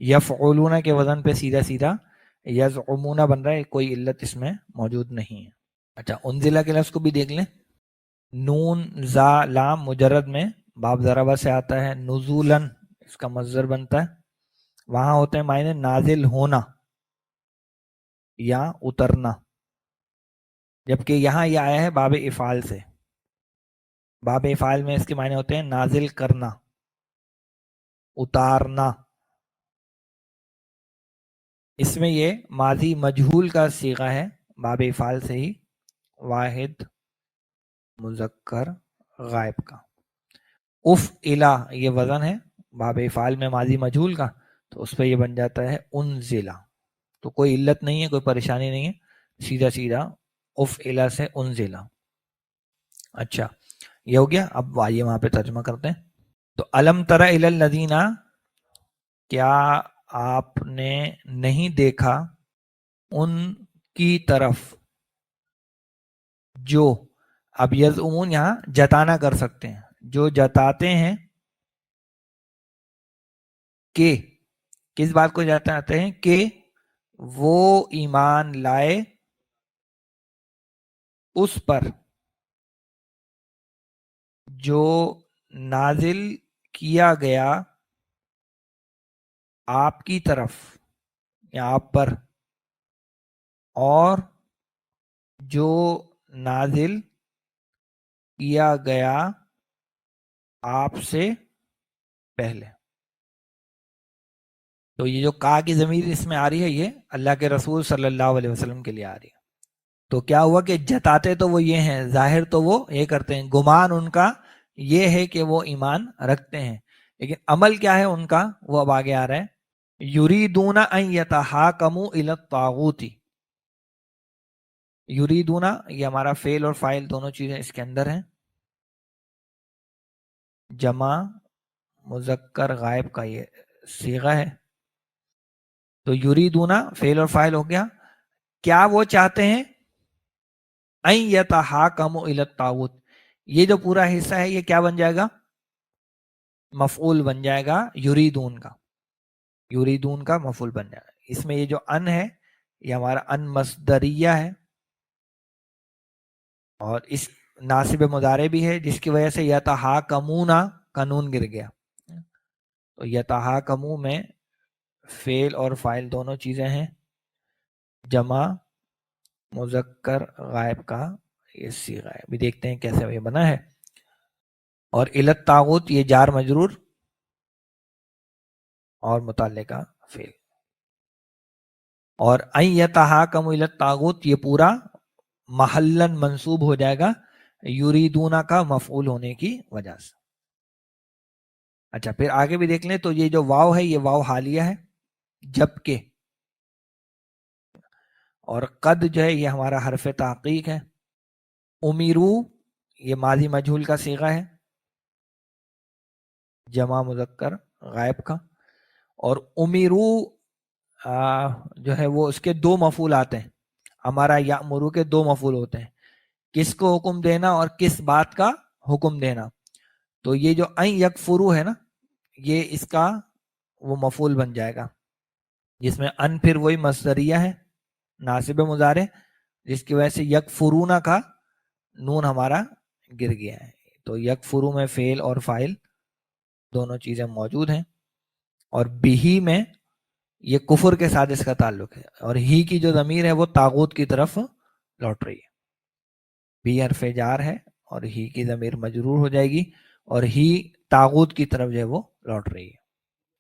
Speaker 1: یفعلون کے وزن پہ سیدھا سیدھا یزعمون بن رہا ہے، کوئی علت اس میں موجود نہیں ہے. اچھا انزلہ کے لفظ کو بھی دیکھ لیں. نون زا لام مجرد میں باب ضربہ سے آتا ہے. نزولن اس کا مصدر بنتا ہے. وہاں ہوتے ہیں معنی نازل ہونا یا اترنا، جبکہ یہاں یہ آیا ہے باب افعال سے. باب افعال میں اس کے معنی ہوتے ہیں نازل کرنا، اتارنا. اس میں یہ ماضی مجہول کا صیغہ ہے باب افعال سے ہی، واحد مذکر غائب کا. اف الا یہ وزن ہے باب افعال میں ماضی مجہول کا، تو اس پہ یہ بن جاتا ہے انزلا. تو کوئی علت نہیں ہے، کوئی پریشانی نہیں ہے، سیدھا سیدھا اف الا سے انزلا. اچھا یہ ہو گیا. اب آئیے وہاں پہ ترجمہ کرتے ہیں. تو الم تر الی الذین، کیا آپ نے نہیں دیکھا ان کی طرف جو، اب یزعمون یہاں جتانا کر سکتے ہیں، جو جتاتے ہیں کہ، کس بات کو جتاتے ہیں؟ کہ وہ ایمان لائے اس پر جو نازل کیا گیا آپ کی طرف یا آپ پر، اور جو نازل کیا گیا آپ سے پہلے. تو یہ جو کا کی ضمیر اس میں آ رہی ہے یہ اللہ کے رسول صلی اللہ علیہ وسلم کے لیے آ رہی ہے. تو کیا ہوا کہ جتاتے تو وہ یہ ہیں، ظاہر تو وہ یہ کرتے ہیں، گمان ان کا یہ ہے کہ وہ ایمان رکھتے ہیں، لیکن عمل کیا ہے ان کا وہ اب آگے آ رہا ہے. یریدون ان یتحاکموا الی الطاغوت. یریدون یہ ہمارا فعل اور فاعل دونوں چیزیں اس کے اندر ہیں. جمع مذکر غائب کا یہ صیغہ ہے. تو یریدون فعل اور فاعل ہو گیا. کیا وہ چاہتے ہیں؟ ان یتحاکموا الی الطاغوت. یہ جو پورا حصہ ہے یہ کیا بن جائے گا؟ مفعول بن جائے گا یریدون کا. یریدون کا مفعول بن جائے گا. اس میں یہ جو ان ہے یہ ہمارا ان مصدریہ ہے، اور اس ناصب مضارع بھی ہے جس کی وجہ سے یتحاکمون کا نون گر گیا. تو یتحاکموا میں فعل اور فاعل دونوں چیزیں ہیں. جمع مذکر غائب کا یہ صیغہ ہے. بھی دیکھتے ہیں کیسے یہ بنا ہے. اور الی الطاغوت یہ جار مجرور اور متعلقہ فعل. اور ان یتحاکموا الی الطاغوت یہ پورا محلن منصوب ہو جائے گا یریدون کا مفعول ہونے کی وجہ سے. اچھا پھر آگے بھی دیکھ لیں. تو یہ جو واو ہے یہ واو حالیہ ہے، جبکہ اور قد جو ہے یہ ہمارا حرف تحقیق ہے. امیرو یہ ماضی مجہول کا صیغہ ہے، جمع مذکر غائب کا. اور امیرو جو ہے وہ اس کے دو مفعول آتے ہیں. ہمارا یامرو کے دو مفعول ہوتے ہیں، کس کو حکم دینا اور کس بات کا حکم دینا. تو یہ جو این یکفرو ہے نا یہ اس کا وہ مفعول بن جائے گا، جس میں ان پھر وہی مصدریہ ہے ناصب مضارع، جس کی وجہ سے یکفرونا کا نون ہمارا گر گیا ہے. تو یکفرو میں فعل اور فاعل دونوں چیزیں موجود ہیں. اور بہی میں یہ کفر کے ساتھ اس کا تعلق ہے، اور ہی کی جو ضمیر ہے وہ طاغوت کی طرف لوٹ رہی ہے. بھی حرف جار ہے اور ہی کی ضمیر مجرور ہو جائے گی، اور ہی طاغوت کی طرف جو ہے وہ لوٹ رہی ہے.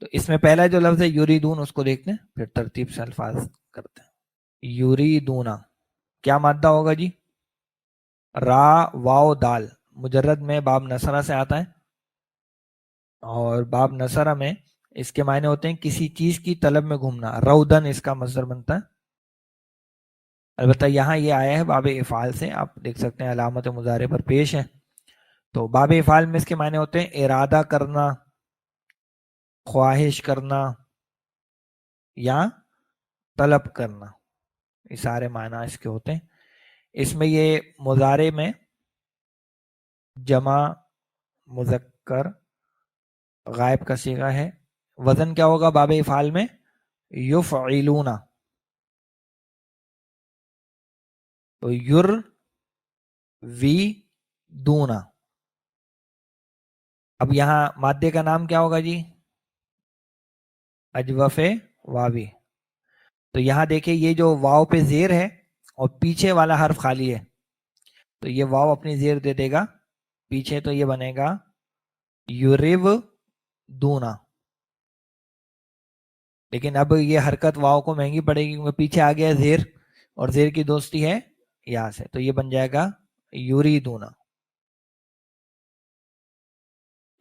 Speaker 1: تو اس میں پہلا جو لفظ ہے یریدون اس کو دیکھتے ہیں پھر ترتیب سے الفاظ کرتے ہیں. یریدون کیا مادہ ہوگا جی؟ را واو دال. مجرد میں باب نصرہ سے آتا ہے، اور باب نصرہ میں اس کے معنی ہوتے ہیں کسی چیز کی طلب میں گھومنا. رودن اس کا مصدر بنتا ہے. البتہ یہاں یہ آیا ہے باب افعال سے، آپ دیکھ سکتے ہیں علامت مضارع پر پیش ہے. تو باب افعال میں اس کے معنی ہوتے ہیں ارادہ کرنا، خواہش کرنا یا طلب کرنا. یہ سارے معنی اس کے ہوتے ہیں. اس میں یہ مضارع میں جمع مذکر غائب کا صیغہ ہے. وزن کیا ہوگا باب افعال میں؟ یفعلون. تو یر وی دونا. اب یہاں مادے کا نام کیا ہوگا جی؟ اجوف واوی. تو یہاں دیکھیں یہ جو واو پہ زیر ہے اور پیچھے والا حرف خالی ہے، تو یہ واو اپنی زیر دے دے گا پیچھے، تو یہ بنے گا یوریو دونا. لیکن اب یہ حرکت واو کو مہنگی پڑے گی کیونکہ پیچھے آ گیا زیر، اور زیر کی دوستی ہے یا سے، تو یہ بن جائے گا یوری دونا.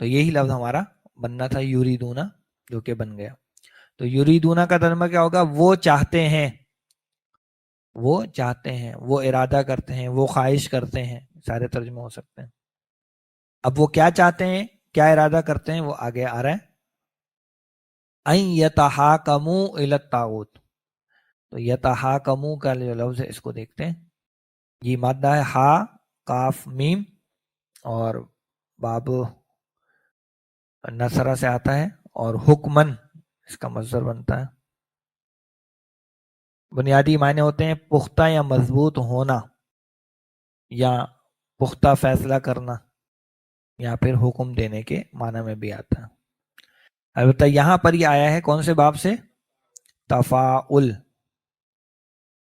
Speaker 1: تو یہی لفظ ہمارا بننا تھا یوری دونا، جو کہ بن گیا. تو یوری دونا کا ترجمہ کیا ہوگا؟ وہ چاہتے ہیں، وہ چاہتے ہیں، وہ ارادہ کرتے ہیں، وہ خواہش کرتے ہیں. سارے ترجمے ہو سکتے ہیں. اب وہ کیا چاہتے ہیں، کیا ارادہ کرتے ہیں، وہ آگے آ رہا ہے. ان یتحاکموا الی الطاغوت. تو یتحاکموا کا جو لفظ ہے اس کو دیکھتے ہیں. یہ مادہ ہے ہا کاف میم، اور باب نصرہ سے آتا ہے، اور حکمن اس کا مصدر بنتا ہے. بنیادی معنی ہوتے ہیں پختہ یا مضبوط ہونا، یا پختہ فیصلہ کرنا، یا پھر حکم دینے کے معنی میں بھی آتا ہے. البتہ یہاں پر یہ آیا ہے کون سے باب سے؟ تفاعل.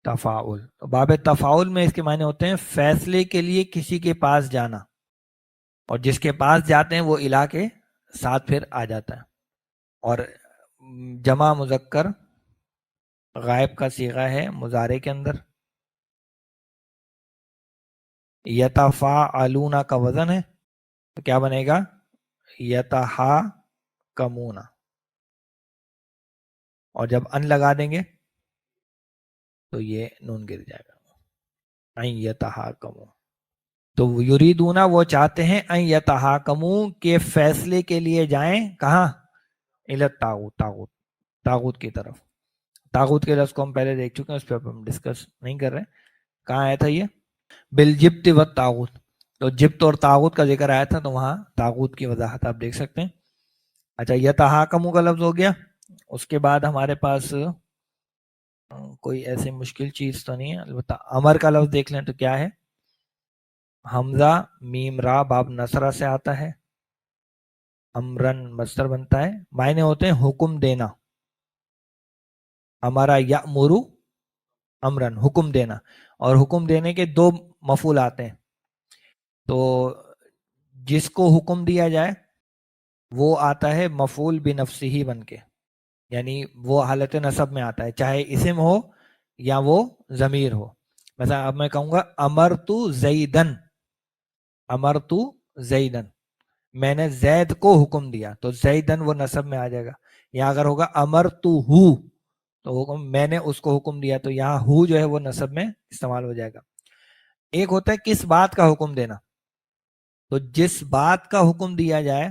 Speaker 1: تفاعل. تو باب تفاعل میں اس کے معنی ہوتے ہیں فیصلے کے لیے کسی کے پاس جانا، اور جس کے پاس جاتے ہیں وہ الہ کے ساتھ پھر آ جاتا ہے. اور جمع مذکر غائب کا صیغہ ہے مضارع کے اندر. یتفاعلون کا وزن ہے تو کیا بنے گا؟ یتحاکمون. اور جب ان لگا دیں گے تو یہ نون گر جائے گا. این یتحاکمون. تو یریدون وہ چاہتے ہیں ان یتحاکمون کے فیصلے کے لیے جائیں کہاں؟ الی الطاغوت. طاغوت. طاغوت کی طرف. طاغوت کے لفظ کو ہم پہلے دیکھ چکے ہیں، اس پہ ہم ڈسکس نہیں کر رہے. کہاں آیا تھا یہ؟ بالجبت والطاغوت. تو جبت اور طاغوت کا ذکر آیا تھا تو وہاں طاغوت کی وضاحت آپ دیکھ سکتے ہیں. اچھا یتحاکمون کا لفظ ہو گیا. اس کے بعد ہمارے پاس کوئی ایسی مشکل چیز تو نہیں ہے، البتہ امر کا لفظ دیکھ لیں تو کیا ہے؟ حمزہ میم را باب نصرہ سے آتا ہے. امرن مصدر بنتا ہے، معنی ہوتے ہیں حکم دینا. ہمارا یأمرو امرن حکم دینا، اور حکم دینے کے دو مفعول آتے ہیں. تو جس کو حکم دیا جائے وہ آتا ہے مفعول بنفسہ ہی بن کے، یعنی وہ حالت نصب میں آتا ہے، چاہے اسم ہو یا وہ ضمیر ہو. مثلا اب میں کہوں گا امرتو زیدن. امرتو زیدن، میں نے زید کو حکم دیا تو زیدن وہ نصب میں آ جائے گا. یا اگر ہوگا امرتو ہو تو میں نے اس کو حکم دیا، تو یہاں ہو جو ہے وہ نصب میں استعمال ہو جائے گا. ایک ہوتا ہے کس بات کا حکم دینا. تو جس بات کا حکم دیا جائے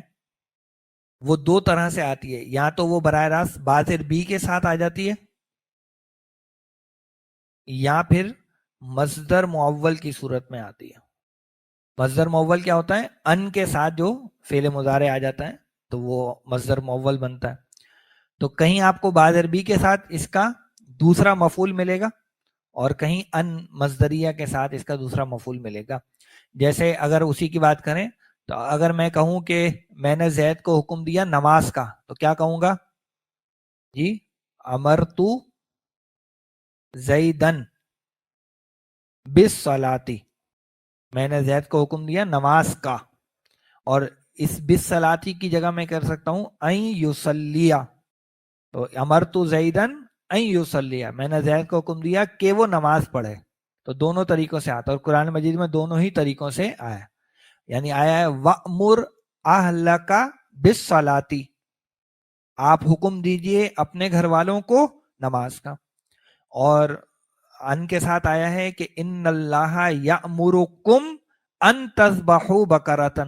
Speaker 1: وہ دو طرح سے آتی ہے، یا تو وہ براہ راست بازر بی کے ساتھ آ جاتی ہے، یا پھر مصدر معول کی صورت میں آتی ہے. مصدر معول کیا ہوتا ہے؟ ان کے ساتھ جو فعل مضارع آ جاتا ہے تو وہ مصدر معول بنتا ہے. تو کہیں آپ کو بعد عربی کے ساتھ اس کا دوسرا مفعول ملے گا، اور کہیں ان مصدریہ کے ساتھ اس کا دوسرا مفعول ملے گا. جیسے اگر اسی کی بات کریں تو اگر میں کہوں کہ میں نے زید کو حکم دیا نماز کا تو کیا کہوں گا؟ جی امرتو زیدن بالصلاۃ. میں نے زید کو حکم دیا نماز کا، اور اس بالصلاۃ کی جگہ میں کر سکتا ہوں ان یصلیہ. تو امرتو زیدن ان یصلیہ، میں نے زید کو حکم دیا کہ وہ نماز پڑھے. تو دونوں طریقوں سے آتا ہے، اور قرآن مجید میں دونوں ہی طریقوں سے آیا. یعنی آیا ہے وَأْمُرْ أَهْلَكَ بِالصَّلَاةِ، آپ حکم دیجئے اپنے گھر والوں کو نماز کا. اور ان کے ساتھ آیا ہے کہ ان اللہ یأمرکم ان تذبحوا بقرۃ.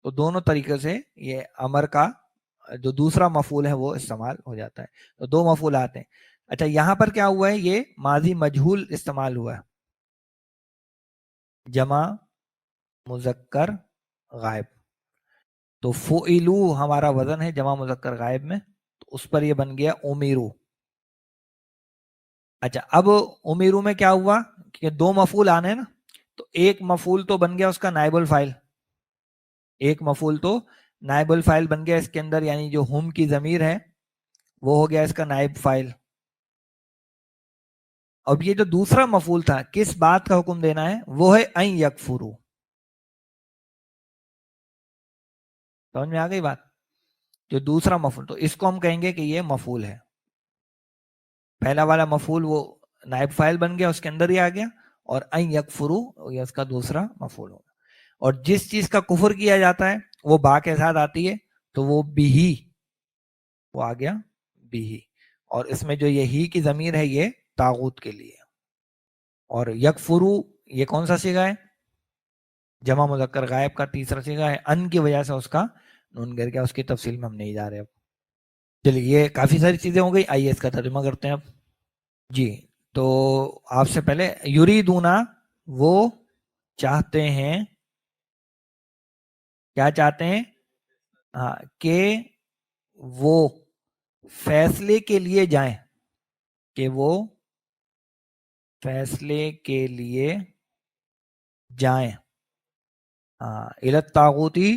Speaker 1: تو دونوں طریقے سے یہ امر کا جو دوسرا مفعول ہے وہ استعمال ہو جاتا ہے. تو دو مفعول آتے ہیں. اچھا یہاں پر کیا ہوا ہے؟ یہ ماضی مجہول استعمال ہوا ہے، جمع مذکر غائب. تو فعلو ہمارا وزن ہے جمع مذکر غائب میں، تو اس پر یہ بن گیا امیرو. اچھا اب امیرو میں کیا ہوا کہ دو مفعول آنے ہیں نا، تو ایک مفعول تو بن گیا اس کا نائب الفاعل. ایک مفعول تو نائب الفاعل بن گیا اس کے اندر، یعنی جو ہم کی ضمیر ہے وہ ہو گیا اس کا نائب فاعل. اب یہ جو دوسرا مفعول تھا کس بات کا حکم دینا ہے؟ وہ ہے ان یکفرو. سمجھ میں آ گئی بات؟ جو دوسرا مفعول تو اس کو ہم کہیں گے کہ یہ مفعول ہے. پہلا والا مفعول وہ نائب فاعل بن گیا، اس کے اندر ہی آ گیا، اور ان یکفرو یہ اس کا دوسرا مفعول ہوگا. اور جس چیز کا کفر کیا جاتا ہے وہ با کے ساتھ آتی ہے، تو وہ بھی، وہ آ گیا بھی. اور اس میں جو یہ ہی کی ضمیر ہے یہ طاغوت کے لیے. اور یکفرو یہ کون سا صیغہ ہے؟ جمع مذکر غائب کا تیسرا صیغہ ہے. ان کی وجہ سے اس کا نون گر گیا، اس کی تفصیل میں ہم نہیں جا رہے. اب چلیے یہ کافی ساری چیزیں ہو گئی، آئیے اس کا ترجمہ کرتے ہیں اب. جی تو آپ سے پہلے یریدونا وہ چاہتے ہیں، کیا چاہتے ہیں؟ ہاں کہ وہ فیصلے کے لیے جائیں، کہ وہ فیصلے کے لیے جائیں. ہاں الی الطاغوتی،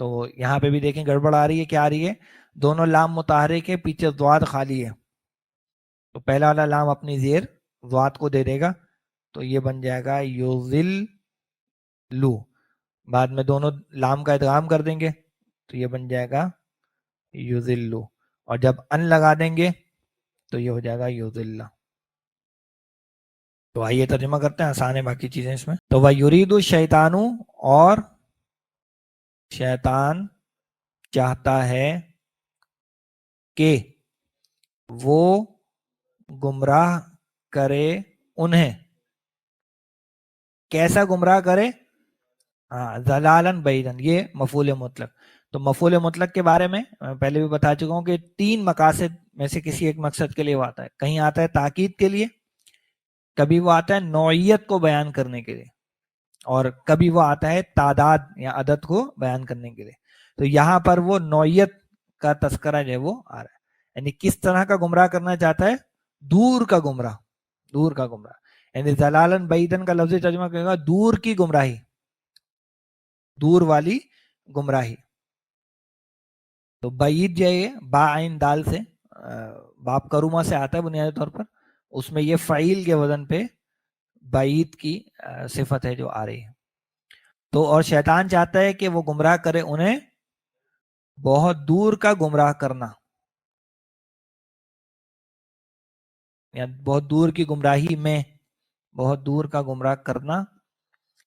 Speaker 1: تو یہاں پہ بھی دیکھیں گڑبڑ آ رہی ہے. کیا آ رہی ہے؟ دونوں لام متحرک کے پیچھے ضاد خالی ہے. تو پہلا والا لام اپنی زیر ضاد کو دے دے گا تو یہ بن جائے گا یوزل لو. بعد میں دونوں لام کا ادغام کر دیں گے تو یہ بن جائے گا یوزل لو. اور جب ان لگا دیں گے تو یہ ہو جائے گا یوزل. تو آئیے ترجمہ کرتے ہیں, آسان ہے باقی چیزیں اس میں. تو وہ یرید الشیطان, اور شیطان چاہتا ہے کہ وہ گمراہ کرے انہیں. کیسا گمراہ کرے؟ ہاں, ضلالن بعیدن, یہ مفعول مطلق. تو مفعول مطلق کے بارے میں پہلے بھی بتا چکا ہوں کہ 3 مقاصد میں سے کسی ایک مقصد کے لیے وہ آتا ہے. کہیں آتا ہے تاکید کے لیے, کبھی وہ آتا ہے نوعیت کو بیان کرنے کے لیے, اور کبھی وہ آتا ہے تعداد یا عدد کو بیان کرنے کے لیے. تو یہاں پر وہ نوعیت کا تذکرہ جو ہے وہ آ رہا ہے, یعنی کس طرح کا گمراہ کرنا چاہتا ہے؟ دور کا گمراہ, دور کا گمراہ. یعنی ضلالن بعیدن کا لفظی ترجمہ کہے گا دور کی گمراہی, دور والی گمراہی. تو بعید جو ہے با عین دال سے, باب کرومہ سے آتا ہے بنیادی طور پر, اس میں یہ فعیل کے وزن پہ بعید کی صفت ہے جو آ رہی ہے. تو اور شیطان چاہتا ہے کہ وہ گمراہ کرے انہیں بہت دور کا گمراہ کرنا, یا بہت دور کی گمراہی میں, بہت دور کا گمراہ کرنا,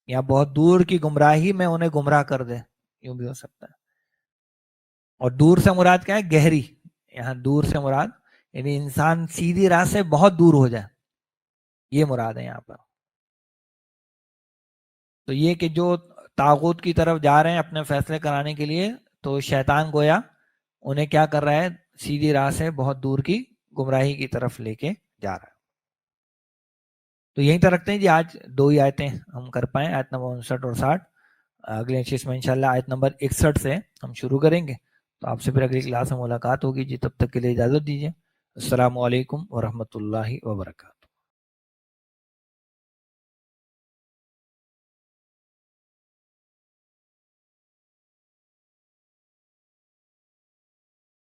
Speaker 1: یا بہت دور کی گمراہی میں انہیں گمراہ کر دے, یوں بھی ہو سکتا ہے. اور دور سے مراد کیا ہے؟ گہری. یہاں دور سے مراد یعنی انسان سیدھی راہ سے بہت دور ہو جائے, یہ مراد ہے یہاں پر. تو یہ کہ جو طاغوت کی طرف جا رہے ہیں اپنے فیصلے کرانے کے لیے, تو شیطان گویا انہیں کیا کر رہا ہے؟ سیدھی راہ سے بہت دور کی گمراہی کی طرف لے کے جا رہا ہے. تو یہیں تک رکھتے ہیں جی, آج 2 ہی آیتیں ہم کر پائیں, آیت نمبر 59 اور 60. اگلے نشست میں انشاءاللہ آیت نمبر 61 سے ہم شروع کریں گے. تو آپ سے پھر اگلی کلاس میں ملاقات ہوگی جی, تب تک کے لیے اجازت دیجیے. السلام علیکم ورحمۃ اللہ وبرکاتہ.